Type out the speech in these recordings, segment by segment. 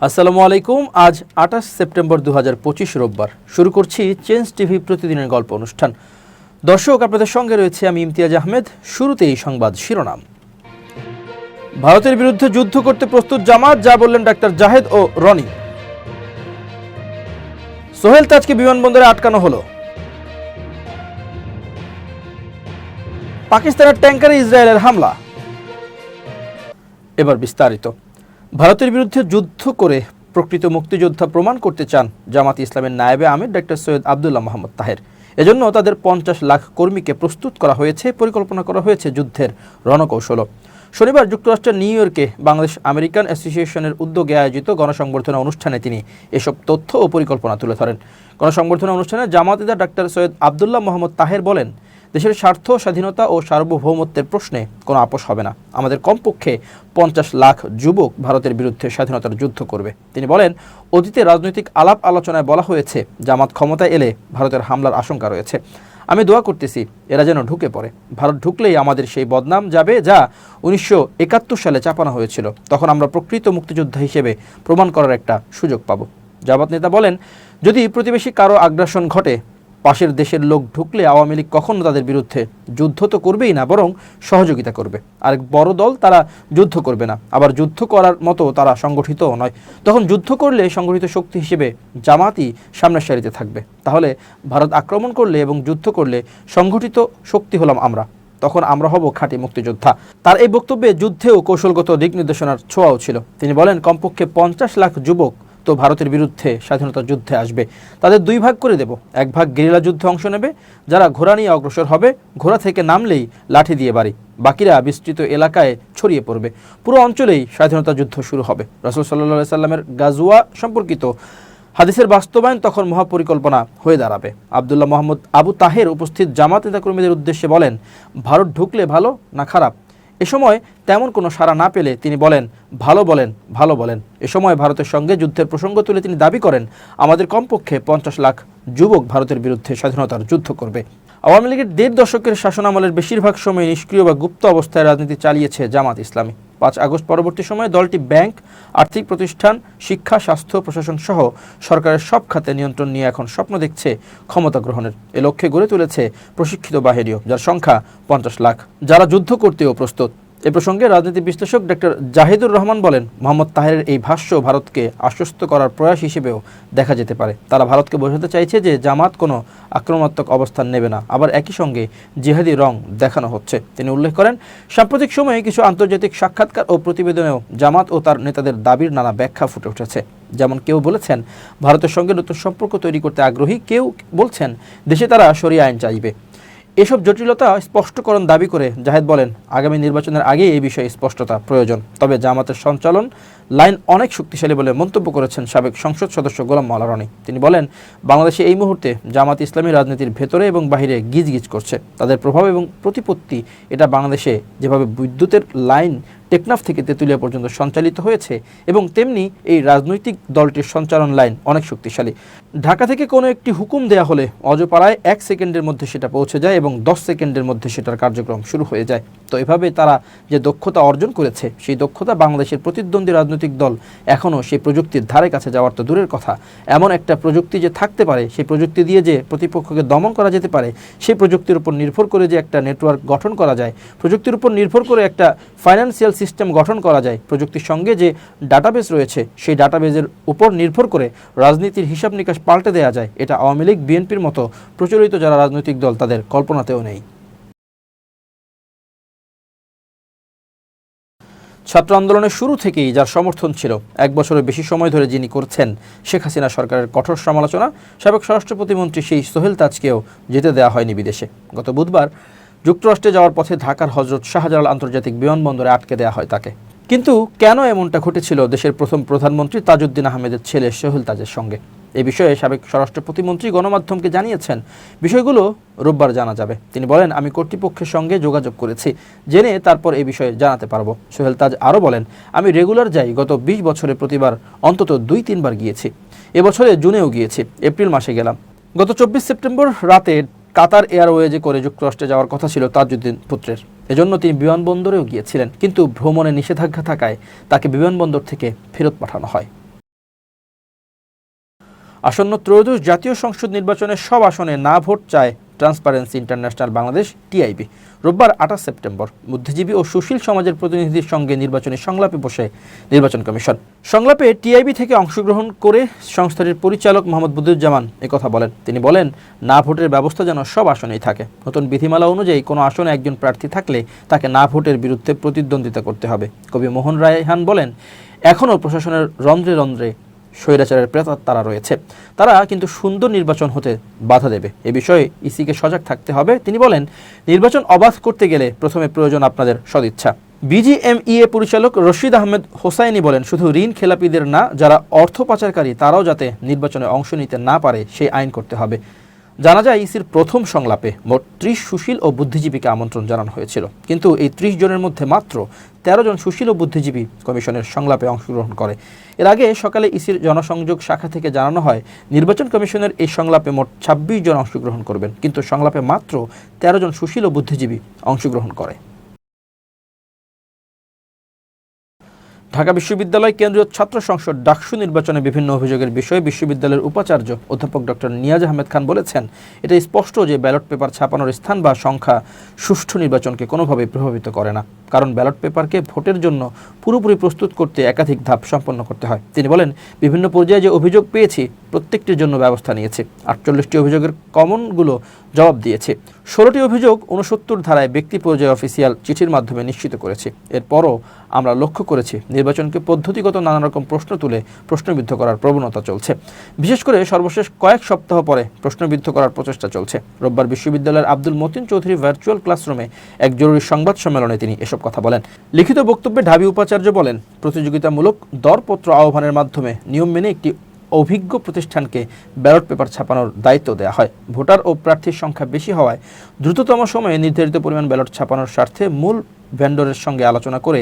আসসালামু আলাইকুম। আজ 28 সেপ্টেম্বর 2025 রোববার। শুরু করছি চেঞ্জ টিভি প্রতিদিনের গল্প অনুষ্ঠান। দর্শক, আপনাদের সঙ্গে রয়েছে আমি ইমতিয়াজ আহমেদ। শুরুতেই সংবাদ শিরোনাম। ভারতের বিরুদ্ধে যুদ্ধ করতে প্রস্তুত জামাত, যা বললেন ডাক্তার জাহেদ ও রনি। সোহেল তাজকে বিমানবন্দরে আটকানো হলো। পাকিস্তানের ট্যাঙ্কারে ইসরায়েলের হামলা। এবার বিস্তারিত। ভারতের বিরুদ্ধে যুদ্ধ করে প্রকৃত মুক্তিযোদ্ধা প্রমাণ করতে চান জামাত ইসলামের নায়েবে আমির ডাক্তার সৈয়দ আবদুল্লাহ মোহাম্মদ তাহের। এজন্য তাদের 50 লাখ কর্মীকে প্রস্তুত করা হয়েছে, পরিকল্পনা করা হয়েছে যুদ্ধের রণকৌশল। শনিবার যুক্তরাষ্ট্রের নিউ ইয়র্কে বাংলাদেশ আমেরিকান অ্যাসোসিয়েশনের উদ্যোগে আয়োজিত গণসংবর্ধনা অনুষ্ঠানে তিনি এসব তথ্য ও পরিকল্পনা তুলে ধরেন। গণসংবর্ধনা অনুষ্ঠানে জামায়াত ডাক্তার সৈয়দ আবদুল্লাহ মোহাম্মদ তাহের বলেন, দেশের স্বার্থ, স্বাধীনতা ও সার্বভৌমত্বের প্রশ্নে কোনো আপোষ হবে না। আমাদের কমপক্ষে 50 লাখ যুবক ভারতের বিরুদ্ধে স্বাধীনতার যুদ্ধ করবে। তিনি বলেন, অতীতে রাজনৈতিক আলাপ আলোচনায় বলা হয়েছে জামাত ক্ষমতায় এলে ভারতের হামলার আশঙ্কা রয়েছে। আমি দোয়া করতেছি এরা যেন ঢুকে পড়ে। ভারত ঢুকলেই আমাদের সেই বদনাম যাবে, যা 1971 সালে চাপানো হয়েছিল। তখন আমরা প্রকৃত মুক্তিযোদ্ধা হিসেবে প্রমাণ করার একটা সুযোগ পাব। জামাত নেতা বলেন, যদি প্রতিবেশী কারো আগ্রাসন ঘটে, পাশের দেশের লোক ঢুকলে আওয়ামী লীগ কখনো তাদের বিরুদ্ধে যুদ্ধ তো করবেই না, বরং সহযোগিতা করবে। আরেক বড় দল তারা যুদ্ধ করবে না, আবার যুদ্ধ করার মতো তারা সংগঠিতও নয়। তখন যুদ্ধ করলে সংগঠিত শক্তি হিসেবে জামাতই সামনের সারিতে থাকবে। তাহলে ভারত আক্রমণ করলে এবং যুদ্ধ করলে সংগঠিত শক্তি হলাম আমরা, তখন আমরা হব খাঁটি মুক্তিযোদ্ধা। তার এই বক্তব্যে যুদ্ধেও কৌশলগত দিক নির্দেশনার ছোঁয়াও ছিল। তিনি বলেন, কমপক্ষে 50 লাখ যুবক তো ভারতের বিরুদ্ধে স্বাধীনতা যুদ্ধে আসবে। তাদের দুই ভাগ করে দেব। এক ভাগ গেরিলা যুদ্ধে অংশ নেবে, যারা ঘোড়া নিয়ে অগ্রসর হবে, ঘোড়া থেকে নামলেই লাঠি দিয়ে বাড়ি। বাকিরা বিস্তৃত এলাকায় ছড়িয়ে পড়বে। পুরো অঞ্চলেই স্বাধীনতা যুদ্ধ শুরু হবে। রাসূল সাল্লাল্লাহু আলাইহি সাল্লামের গাজওয়া সম্পর্কিত হাদিসের বাস্তবায়ন তখন মহাপরিকল্পনা হয়ে দাঁড়াবে। আবদুল্লাহ মোহাম্মদ আবু তাহের উপস্থিত জামাত নেতাকর্মীদের উদ্দেশ্যে বলেন, ভারত ঢুকলে ভালো না খারাপ? এ সময় তেমন কোনো সাড়া না পেলে তিনি বলেন, ভালো বলেন, ভালো বলেন। এ সময় ভারতের সঙ্গে যুদ্ধের প্রসঙ্গ তুলে তিনি দাবি করেন, আমাদের কমপক্ষে 50 লাখ যুবক ভারতের বিরুদ্ধে স্বাধীনতার যুদ্ধ করবে। আওয়ামী লীগের 1.5 দশকের শাসনামলের বেশিরভাগ সময় নিষ্ক্রিয় বা গুপ্ত অবস্থায় রাজনীতি চালিয়েছে জামাত ইসলামী। 5 আগস্ট পরবর্তী সময়ে দলটি ব্যাংক, আর্থিক প্রতিষ্ঠান, শিক্ষা, স্বাস্থ্য, প্রশাসন সহ সরকারের সব খাতে নিয়ন্ত্রণ নিয়ে এখন স্বপ্ন দেখছে ক্ষমতা গ্রহণের। এ লক্ষ্যে গড়ে তুলেছে প্রশিক্ষিত বাহিনীও, যার সংখ্যা 50 লাখ, যারা যুদ্ধ করতেও প্রস্তুত। এ প্রসঙ্গে রাজনীতি বিশ্লেষক ডক্টর জাহিদুর রহমান বলেন, মোহাম্মদ তাহেরের এই ভাষ্য ভারতকে আশ্বস্ত করার প্রয়াস হিসেবেও দেখা যেতে পারে। তারা ভারতকে বোঝাতে চাইছে যে জামাত কোনো আক্রমণাত্মক অবস্থান নেবে না, আবার একই সঙ্গে জিহাদি রং দেখানো হচ্ছে। তিনি উল্লেখ করেন, সাম্প্রতিক সময়ে কিছু আন্তর্জাতিক সাক্ষাৎকার ও প্রতিবেদনেও জামাত ও তার নেতাদের দাবির নানা ব্যাখ্যা ফুটে উঠেছে। যেমন কেউ বলেছেন ভারতের সঙ্গে নতুন সম্পর্ক তৈরি করতে আগ্রহী, কেউ বলছেন দেশে তারা শরিয়া আইন চাইবে। এসব জটিলতা স্পষ্টকরণ দাবি করে জাহেদ বলেন, আগামী নির্বাচনের আগে এই বিষয়ে স্পষ্টতা প্রয়োজন। তবে জামাতের সঞ্চালন লাইন অনেক শক্তিশালী বলে মন্তব্য করেছেন সাবেক সংসদ সদস্য গোলাম মাওলা রনি। তিনি বলেন, বাংলাদেশে এই মুহূর্তে জামাত ইসলামী রাজনীতির ভেতরে এবং বাহিরে গিজগিজ করছে। তাদের প্রভাব এবং প্রতিপত্তি, এটা বাংলাদেশে যেভাবে বিদ্যুতের লাইন টেকনাফ থেকে তেঁতুলিয়া পর্যন্ত সঞ্চালিত হয়েছে, এবং তেমনি এই রাজনৈতিক দলটির সঞ্চালন লাইন অনেক শক্তিশালী। ঢাকা থেকে কোনো একটি হুকুম দেয়া হলে অজপাড়ায় 1 সেকেন্ডের মধ্যে সেটা পৌঁছে যায় এবং 10 সেকেন্ডের মধ্যে সেটার কার্যক্রম শুরু হয়ে যায়। তো এভাবে তারা যে দক্ষতা অর্জন করেছে, সেই দক্ষতা বাংলাদেশের প্রতিদ্বন্দ্বী রাজনৈতিক দল এখনও সেই প্রযুক্তির ধারে কাছে যাওয়ার তো দূরের কথা, এমন একটা প্রযুক্তি যে থাকতে পারে, সেই প্রযুক্তি দিয়ে যে প্রতিপক্ষকে দমন করা যেতে পারে, সেই প্রযুক্তির উপর নির্ভর করে যে একটা নেটওয়ার্ক গঠন করা যায়, প্রযুক্তির উপর নির্ভর করে একটা ফাইন্যান্সিয়াল সিস্টেম গঠন করা যায়, প্রযুক্তির সঙ্গে যে ডাটাবেস রয়েছে, সেই ডাটাবেসের উপর নির্ভর করে রাজনীতির হিসাব নিকাশ পাল্টে দেওয়া যায়, এটা আওয়ামী লীগ, বিএনপির মতো প্রচলিত যারা রাজনৈতিক দল তাদের কল্পনাতেও নেই। ছাত্র আন্দোলনের শুরু থেকেই যার সমর্থন ছিল, 1 বছরের বেশি সময় ধরে যিনি করছেন শেখ হাসিনা সরকারের কঠোর সমালোচনা, সাবেক স্বরাষ্ট্র প্রতিমন্ত্রী সেই সোহেল তাজকেও যেতে দেওয়া হয়নি বিদেশে। গত বুধবার যুক্তরাষ্ট্রে যাওয়ার পথে ঢাকার হজরত শাহজালাল আন্তর্জাতিক বিমানবন্দরে আটকে দেওয়া হয় তাকে। কিন্তু কেন এমনটা ঘটেছিল দেশের প্রথম প্রধানমন্ত্রী তাজউদ্দিন আহমেদের ছেলে সোহেল তাজের সঙ্গে? এ বিষয়ে সাবেক স্বরাষ্ট্র প্রতিমন্ত্রী গণমাধ্যমকে জানিয়েছেন, বিষয়গুলো রোববার জানা যাবে। তিনি বলেন, আমি কর্তৃপক্ষের সঙ্গে যোগাযোগ করেছি, জেনে তারপর এই বিষয়ে জানাতে পারবো। সোহেল তাজ আরও বলেন, আমি রেগুলার যাই, গত 20 বছরে প্রতিবার অন্তত 2-3 বার গিয়েছি। এবছরে জুনেও গিয়েছি, এপ্রিল মাসে গেলাম। গত 24 সেপ্টেম্বর রাতে কাতার এয়ারওয়েজে করে যুক্তরাষ্ট্রে যাওয়ার কথা ছিল তাজউদ্দিন পুত্রের। এজন্য তিনি বিমানবন্দরেও গিয়েছিলেন, কিন্তু ভ্রমণে নিষেধাজ্ঞা থাকায় তাকে বিমানবন্দর থেকে ফেরত পাঠানো হয়। আসন্ন ত্রয়োদশ জাতীয় সংসদ নির্বাচনের সব আসনে না ভোট চায় ট্রান্সপারেন্সি ইন্টারন্যাশনাল বাংলাদেশ টিআইবি। রোববার 28 সেপ্টেম্বর বুদ্ধিজীবী ও সুশীল সমাজের প্রতিনিধির সঙ্গে নির্বাচনী সংলাপে বসে নির্বাচন কমিশন। সংলাপে টিআইবি থেকে অংশগ্রহণ করে সংস্থাটির পরিচালক মোহাম্মদ বদিউজ্জামান একথা বলেন। তিনি বলেন, না ভোটের ব্যবস্থা যেন সব আসনেই থাকে। নতুন বিধিমালা অনুযায়ী কোনো আসনে একজন প্রার্থী থাকলে তাকে না ভোটের বিরুদ্ধে প্রতিদ্বন্দ্বিতা করতে হবে। কবি মোহন রায়হান বলেন, এখনও প্রশাসনের রন্ধ্রে রন্ধ্রে স্বৈরাচারের প্রেতাত্মারা রয়েছে, তারা কিন্তু সুন্দর নির্বাচন হতে বাধা দেবে। এ বিষয়ে ইসিকে সজাগ থাকতে হবে। তিনি বলেন, নির্বাচন অবাধ করতে গেলে প্রথমে প্রয়োজন আপনাদের সদিচ্ছা। বিজিএমইএ পরিচালক রশিদ আহমেদ হোসাইনি বলেন, শুধু ঋণ খেলাপিদের না, যারা অর্থ পাচারকারী তারাও যাতে নির্বাচনে অংশ নিতে না পারে সেই আইন করতে হবে। জানা যায়, ইসির প্রথম সংলাপে মোট 30 সুশীল ও বুদ্ধিজীবীকে আমন্ত্রণ জানানো হয়েছিল, কিন্তু এই 30 জনের মধ্যে মাত্র 13 জন সুশীল ও বুদ্ধিজীবী কমিশনের সংলাপে অংশগ্রহণ করে। এর আগে সকালে ইসির জনসংযোগ শাখা থেকে জানানো হয়, নির্বাচন কমিশনের এই সংলাপে মোট 26 জন অংশগ্রহণ করবেন, কিন্তু সংলাপে মাত্র 13 জন সুশীল ও বুদ্ধিজীবী অংশগ্রহণ করে। ঢাকা বিশ্ববিদ্যালয় কেন্দ্রীয় ছাত্র সংসদ ডাকসু নির্বাচনে বিভিন্ন অভিযোগের বিষয়ে বিশ্ববিদ্যালয়ের উপাচার্য অধ্যাপক ডক্টর নিয়াজ আহমেদ খান বলেছেন, এটা স্পষ্ট যে ব্যালট পেপার ছাপানোর স্থান বা সংখ্যা সুষ্ঠু নির্বাচনকে কোনোভাবেই প্রভাবিত করে না, কারণ ব্যালট পেপারকে ভোটের জন্য পুরোপুরি প্রস্তুত করতে একাধিক ধাপ সম্পন্ন করতে হয়। তিনি বলেন, বিভিন্ন পর্যায়ে যে অভিযোগ পেয়েছি প্রত্যেকটির জন্য ব্যবস্থা নিয়েছে। 48টি অভিযোগের কমনগুলো জবাব দিয়েছে। 16টি অভিযোগ 69 ধারায় ব্যক্তি পর্যায়ে অফিসিয়াল চিঠির মাধ্যমে নিশ্চিত করেছে। এরপরও আমরা লক্ষ্য করেছি নির্বাচনকে পদ্ধতিগত নানা রকম প্রশ্ন তুলে প্রশ্নবিদ্ধ করার প্রবণতা চলছে। বিশেষ করে সর্বশেষ কয়েক সপ্তাহ পরে প্রশ্নবিদ্ধ করার প্রচেষ্টা চলছে। রোববার বিশ্ববিদ্যালয়ের আব্দুল মতিন চৌধুরী ভার্চুয়াল ক্লাসরুমে এক জরুরি সংবাদ সম্মেলনে তিনি এসব কথা বলেন। লিখিত বক্তব্যে ঢাবি উপাচার্য বলেন, প্রতিযোগিতামূলক দরপত্র আহ্বানের মাধ্যমে নিয়ম মেনে একটি অভিজ্ঞ প্রতিষ্ঠানকে ব্যালট পেপার ছাপানোর দায়িত্ব দেওয়া হয়। ভোটার ও প্রার্থীর সংখ্যা বেশি হওয়ায় দ্রুততম সময়ে নির্ধারিত পরিমাণ ব্যালট ছাপানোর স্বার্থে মূল ভেন্ডরের সঙ্গে আলোচনা করে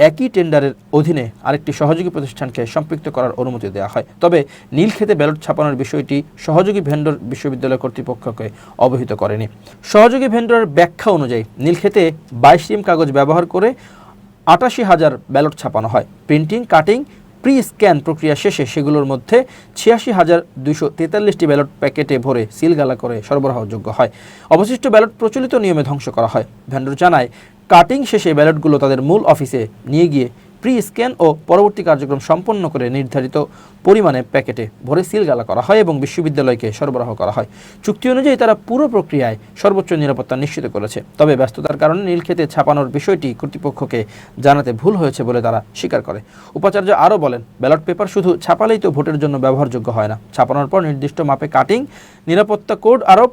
একই টেন্ডারের অধীনে আরেকটি সহযোগী প্রতিষ্ঠানকে সম্পৃক্ত করার অনুমতি দেওয়া হয়। তবে নীলক্ষেতে ব্যালট ছাপানোর বিষয়টি সহযোগী ভেন্ডর বিশ্ববিদ্যালয় কর্তৃপক্ষকে অবহিত করেনি। সহযোগী ভেন্ডরের ব্যাখ্যা অনুযায়ী নীলক্ষেতে 22 রিম কাগজ ব্যবহার করে 88,000 ব্যালট ছাপানো হয়। প্রিন্টিং, কাটিং, প্রি স্ক্যান প্রক্রিয়া শেষে সেগুলোর মধ্যে 86,243টি ব্যালট প্যাকেটে ভরে সিলগালা করে সরবরাহযোগ্য হয়। অবশিষ্ট ব্যালট প্রচলিত নিয়মে ধ্বংস করা হয়। ভেন্ডর জানায়, কাটিং শেষে ব্যালটগুলো তাদের মূল অফিসে নিয়ে গিয়ে প্রি স্ক্যান ও পরবর্তী কার্যক্রম সম্পন্ন করে নির্ধারিত পরিমাণে প্যাকেটে ভরে সিলগালা করা হয় এবং বিশ্ববিদ্যালয়কে সরবরাহ করা হয়। চুক্তি অনুযায়ী তারা পুরো প্রক্রিয়ায় সর্বোচ্চ নিরাপত্তা নিশ্চিত করেছে। তবে ব্যস্ততার কারণে নীলক্ষেতে ছাপানোর বিষয়টি কর্তৃপক্ষকে জানাতে ভুল হয়েছে বলে তারা স্বীকার করে। উপাচার্য আরও বলেন, ব্যালট পেপার শুধু ছাপালেই তো ভোটের জন্য ব্যবহারযোগ্য হয় না। ছাপানোর পর নির্দিষ্ট মাপে কাটিং, নিরাপত্তা কোড আরোপ,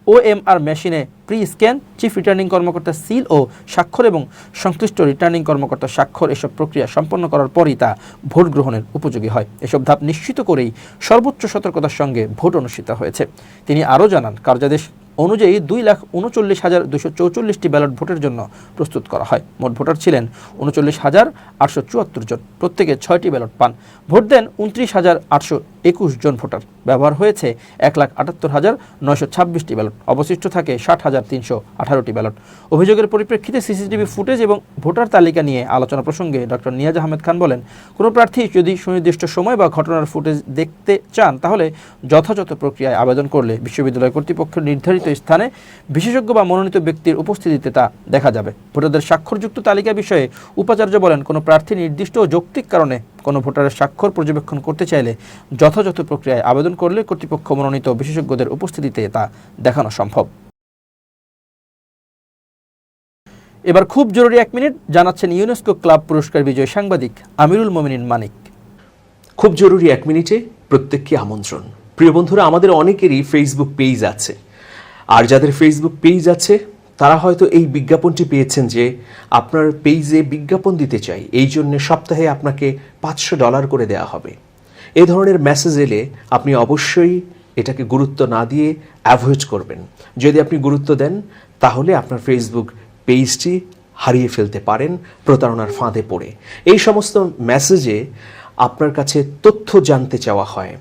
OMR মেশিনে প্রি স্ক্যান, চিফ রিটার্নিং কর্মকর্তা সিল ও স্বাক্ষর এবং সংশ্লিষ্ট রিটার্নিং কর্মকর্তা স্বাক্ষর এসব প্রক্রিয়া সম্পন্ন করার পরই তা ভোট গ্রহণের উপযোগী হয়। এসব ধাপ নিশ্চিত করেই সর্বোচ্চ সতর্কতার সঙ্গে ভোট অনুষ্ঠিত হয়েছে। তিনি আরও জানান, কার্যাদেশ অনুযায়ী 2,39,244টি ব্যালট ভোটের জন্য প্রস্তুত করা হয়। মোট ভোটার ছিলেন 39,874 জন। প্রত্যেকে 6টি ব্যালট পান। ভোট দেন 29,821 জন ভোটার। ব্যবহার হয়েছে 1,78,926টি ব্যালট। অবশিষ্ট থাকে 60,318টি ব্যালট। অভিযোগের পরিপ্রেক্ষিতে সিসিটিভি ফুটেজ এবং ভোটার তালিকা নিয়ে আলোচনা প্রসঙ্গে ডক্টর নিয়াজ আহমেদ খান বলেন, কোনো প্রার্থী যদি সুনির্দিষ্ট সময় বা ঘটনার ফুটেজ দেখতে চান তাহলে যথাযথ প্রক্রিয়ায় আবেদন করলে বিশ্ববিদ্যালয় কর্তৃপক্ষের নির্ধারিত স্থানে বিশেষজ্ঞ বা মনোনীত ব্যক্তির উপস্থিতিতে তা দেখা যাবে। ভোটারদের স্বাক্ষরযুক্ত তালিকা বিষয়ে উপাচার্য বলেন, কোনো প্রার্থী নির্দিষ্ট ও যৌক্তিক কারণে কোনো ভোটারের স্বাক্ষর পর্যবেক্ষণ করতে চাইলে যথাযথ প্রক্রিয়ায় আবেদন করলে কর্তৃপক্ষ মনোনীত বিশেষজ্ঞদের উপস্থিতিতে তা দেখানো সম্ভব। এবার খুব জরুরি 1 মিনিট জানাচ্ছেন ইউনেস্কো ক্লাব পুরস্কার বিজয়ী সাংবাদিক আমিরুল মোমিনিন মানিক। খুব জরুরি 1 মিনিটে প্রত্যেককে আমন্ত্রণ। প্রিয় বন্ধুরা, আমাদের অনেকেরই ফেসবুক পেজ আছে, আর যাদের ফেসবুক পেজ আছে তারা হয়তো এই বিজ্ঞাপনটি পেয়েছেন যে আপনার পেজে বিজ্ঞাপন দিতে চাই, এই জন্য সপ্তাহে আপনাকে $500 করে দেওয়া হবে। এ ধরনের মেসেজ এলে আপনি অবশ্যই এটাকে গুরুত্ব না দিয়ে অ্যাভয়েড করবেন। যদি আপনি গুরুত্ব দেন তাহলে আপনার ফেসবুক পেজটি হারিয়ে ফেলতে পারেন প্রতারণার ফাঁদে পড়ে। এই সমস্ত মেসেজে আপনার কাছে তথ্য জানতে চাওয়া হয়,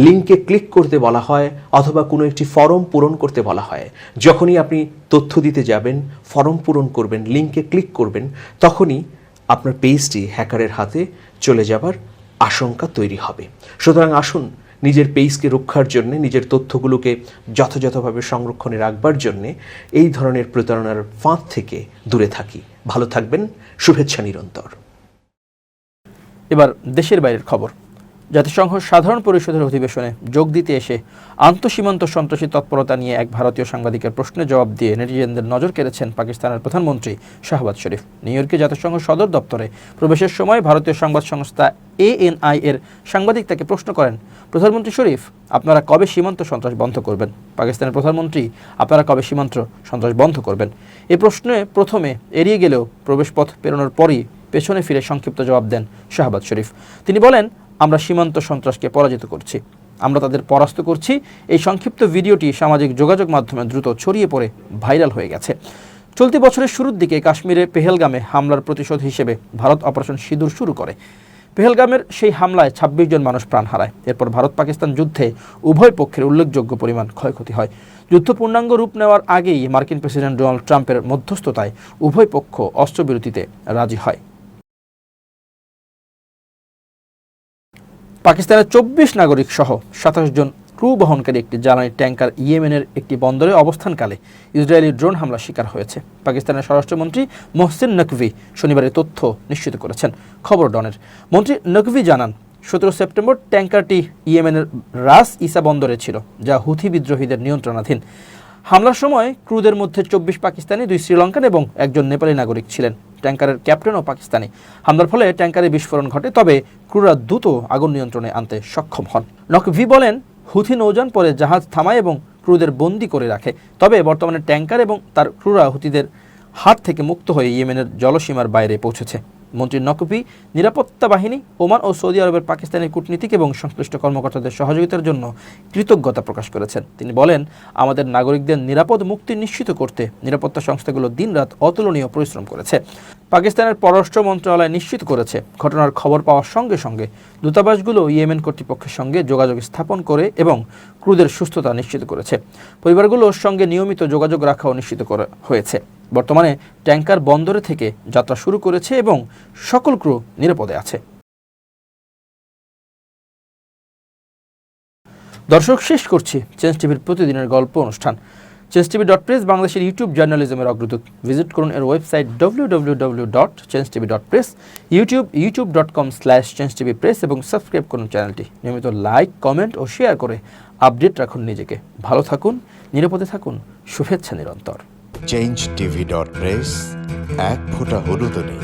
লিঙ্কে ক্লিক করতে বলা হয় অথবা কোনো একটি ফর্ম পূরণ করতে বলা হয়। যখনই আপনি তথ্য দিতে যাবেন, ফর্ম পূরণ করবেন, লিঙ্কে ক্লিক করবেন, তখনই আপনার পেজটি হ্যাকারের হাতে চলে যাবার আশঙ্কা তৈরি হবে। সুতরাং আসুন নিজের পেজকে রক্ষার জন্যে, নিজের তথ্যগুলোকে যথাযথভাবে সংরক্ষণে রাখবার জন্যে এই ধরনের প্রতারণার ফাঁদ থেকে দূরে থাকি। ভালো থাকবেন, শুভেচ্ছা নিরন্তর। এবার দেশের বাইরের খবর। জাতিসংঘ সাধারণ পরিষদের অধিবেশনে যোগ দিতে এসে আন্তঃসীমান্ত সন্ত্রাসী তৎপরতা নিয়ে এক ভারতীয় সাংবাদিকের প্রশ্নের জবাব দিয়ে নেটিজেনদের নজর কেড়েছেন পাকিস্তানের প্রধানমন্ত্রী শাহবাজ শরীফ। নিউ ইয়র্কে জাতিসংঘ সদর দপ্তরে প্রবেশের সময় ভারতীয় সংবাদ সংস্থা ANI এর সাংবাদিক তাকে প্রশ্ন করেন, প্রধানমন্ত্রী শরীফ, আপনারা কবে সীমান্ত সন্ত্রাস বন্ধ করবেন? পাকিস্তানের প্রধানমন্ত্রী, আপনারা কবে সীমান্ত সন্ত্রাস বন্ধ করবেন? এই প্রশ্নে প্রথমে এড়িয়ে গেলেও প্রবেশপথ পেরোনোর পরই পেছনে ফিরে সংক্ষিপ্ত জবাব দেন শাহবাজ শরীফ। তিনি বলেন, আমরা সীমান্ত সন্ত্রাসকে পরাজিত করছি, আমরা তাদের পরাস্ত করছি। এই সংক্ষিপ্ত ভিডিওটি সামাজিক যোগাযোগ মাধ্যমে দ্রুত ছড়িয়ে পড়ে ভাইরাল হয়ে গেছে। চলতি বছরের শুরুর দিকে কাশ্মীরে পেহেলগামে হামলার প্রতিশোধ হিসেবে ভারত অপারেশন সিঁদুর শুরু করে। পেহেলগামের সেই হামলায় 26 জন মানুষ প্রাণ হারায়। এরপর ভারত পাকিস্তান যুদ্ধে উভয় পক্ষের উল্লেখযোগ্য পরিমাণ ক্ষয়ক্ষতি হয়। যুদ্ধ পূর্ণাঙ্গ রূপ নেওয়ার আগেই মার্কিন প্রেসিডেন্ট ডোনাল্ড ট্রাম্পের মধ্যস্থতায় উভয় পক্ষ অস্ত্রবিরতিতে রাজি হয়। পাকিস্তানের 24 নাগরিক সহ 27 জন ক্রু বহনকারী একটি জ্বালানি ট্যাঙ্কার ইয়েমেনের একটি বন্দরে অবস্থানকালে ইসরায়েলি ড্রোন হামলার শিকার হয়েছে। পাকিস্তানের স্বরাষ্ট্রমন্ত্রী মোহসিন নকভি শনিবার এই তথ্য নিশ্চিত করেছেন। খবর ডনের। মন্ত্রী নকভি জানান, 17 সেপ্টেম্বর ট্যাঙ্কারটি ইয়েমেনের রাস ইসা বন্দরে ছিল, যা হুথি বিদ্রোহীদের নিয়ন্ত্রণাধীন। হামলার সময় ক্রুদের মধ্যে 24 পাকিস্তানি, 2 শ্রীলঙ্কান এবং 1 জন নেপালি নাগরিক ছিলেন। ট্যাঙ্কারের ক্যাপ্টেনও পাকিস্তানি। হামলার ফলে ট্যাঙ্কারে বিস্ফোরণ ঘটে, তবে ক্রুরা দ্রুত আগুন নিয়ন্ত্রণে আনতে সক্ষম হন। নকভি বলেন, হুথি নৌযান পরে জাহাজ থামায় এবং ক্রুদের বন্দী করে রাখে। তবে বর্তমানে ট্যাঙ্কার এবং তার ক্রুরা হুথিদের হাত থেকে মুক্ত হয়ে ইয়েমেনের জলসীমার বাইরে পৌঁছেছে। মন্ত্রী নকভি নিরাপত্তা বাহিনী, ওমান ও সৌদি আরবের পাকিস্তানি কূটনীতিক এবং সংশ্লিষ্ট কর্মকর্তাদের সহযোগিতার জন্য কৃতজ্ঞতা প্রকাশ করেছেন। তিনি বলেন, আমাদের নাগরিকদের নিরাপদ মুক্তি নিশ্চিত করতে নিরাপত্তা সংস্থাগুলো দিনরাত অতুলনীয় পরিশ্রম করেছে। পাকিস্তানের পররাষ্ট্র মন্ত্রণালয় নিশ্চিত করেছে, ঘটনার খবর পাওয়ার সঙ্গে সঙ্গে দূতাবাসগুলো ইয়েমেন কর্তৃপক্ষের সঙ্গে যোগাযোগ স্থাপন করে এবং ক্রুদের সুস্থতা নিশ্চিত করেছে। পরিবারগুলোর সঙ্গে নিয়মিত যোগাযোগ রাখাও নিশ্চিত করা হয়েছে। বর্তমানে ট্যাঙ্কার বন্দরে থেকে যাত্রা শুরু করেছে এবং সকল ক্রু নিরাপদে আছে। দর্শক, শেষ করছি চেঞ্জ টিভির প্রতিদিনের গল্প অনুষ্ঠান। changetv.press বাংলাদেশের ইউটিউব জার্নালিজমের অগ্রদূত। ভিজিট করুন এর ওয়েবসাইট www.changetv.press, youtube.com/changetvpress এবং সাবস্ক্রাইব করুন চ্যানেলটি। নিয়মিত লাইক, কমেন্ট ও শেয়ার করে আপডেট রাখুন নিজেকে। ভালো থাকুন, নিরাপদে থাকুন, শুভেচ্ছা নিরন্তর। changetv.press, এক ফোঁটা হলুদও নেই।